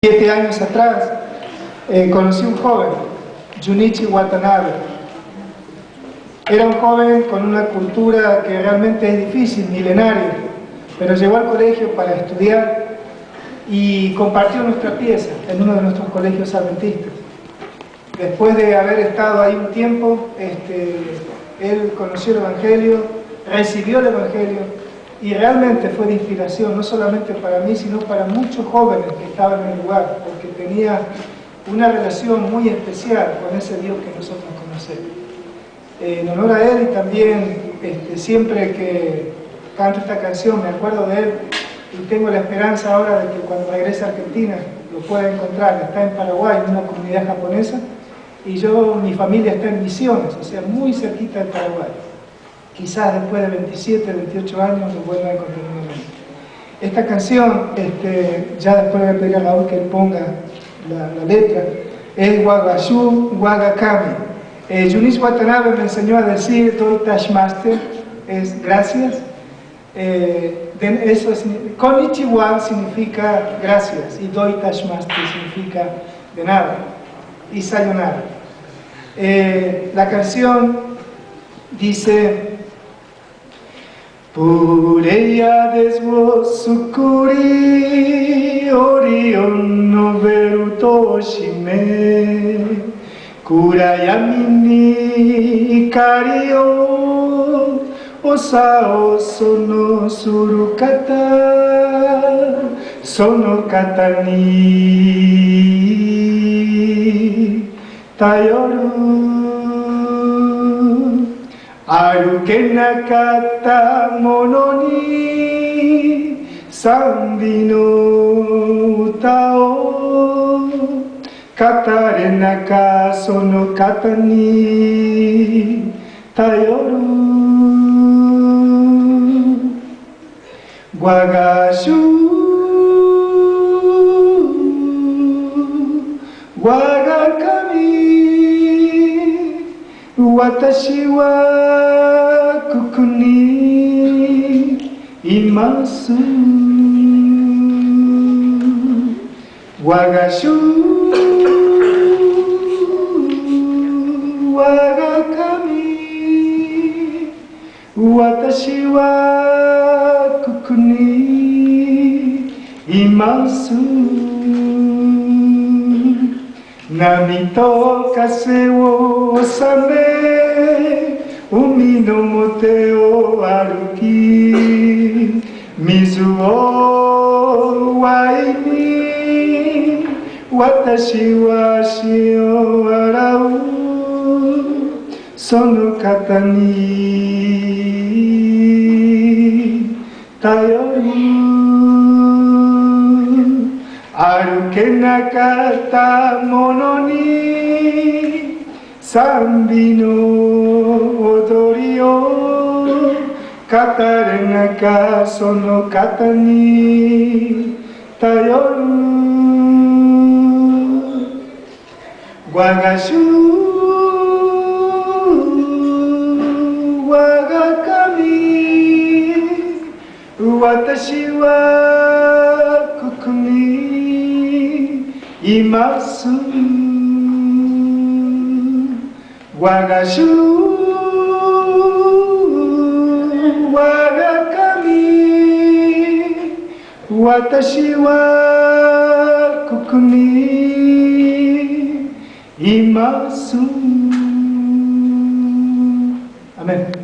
7 años atrás conocí un joven, Junichi Watanabe. Era un joven con una cultura que realmente es difícil, milenaria, pero llegó al colegio para estudiar y compartió nuestra pieza en uno de nuestros colegios adventistas. Después de haber estado ahí un tiempo, él conoció el Evangelio, recibió el Evangelio y realmente fue de inspiración, no solamente para mí, sino para muchos jóvenes que estaban en el lugar, porque tenía una relación muy especial con ese Dios que nosotros conocemos. En honor a él y también siempre que canto esta canción me acuerdo de él y tengo la esperanza ahora de que cuando regrese a Argentina lo pueda encontrar. Está en Paraguay, en una comunidad japonesa, y mi familia está en Misiones, o sea, muy cerquita de Paraguay. Quizás después de 27, 28 años lo vuelva a encontrar nuevamente. Esta canción, ya después de pedir a Raúl que él ponga la letra, es Wagashu Wagakami. Junichi Watanabe me enseñó a decir Doi Tashmaste, es gracias. Konnichiwa significa gracias y Doi Tashmaste significa de nada y sayonara. La canción dice: Pureya deswo sukuri Orion no beru toshime Kurayami ni ikari o osao sono suru kata Sono kata ni tayoru Aruke nakata mono ni Sambi no uta o Katare naka sono kata ni tayoru Wagashu Wagakami Watashi wa kuku ni imasu Wagashu Wagakami Watashi wa kuku ni imasu Nami to kase wo osame Umi no mote o aruki Mizu o wai ni Watashi wa shi o arau Sono kata ni tayoru Aruke nakata mono ni Sambi no odori o Katare naka sono kata ni tayoru Wagashu Wagakami Watashi wa kuku ni imasu Wagashu Wagakami Watashi wa kuku ni imasu. Amén.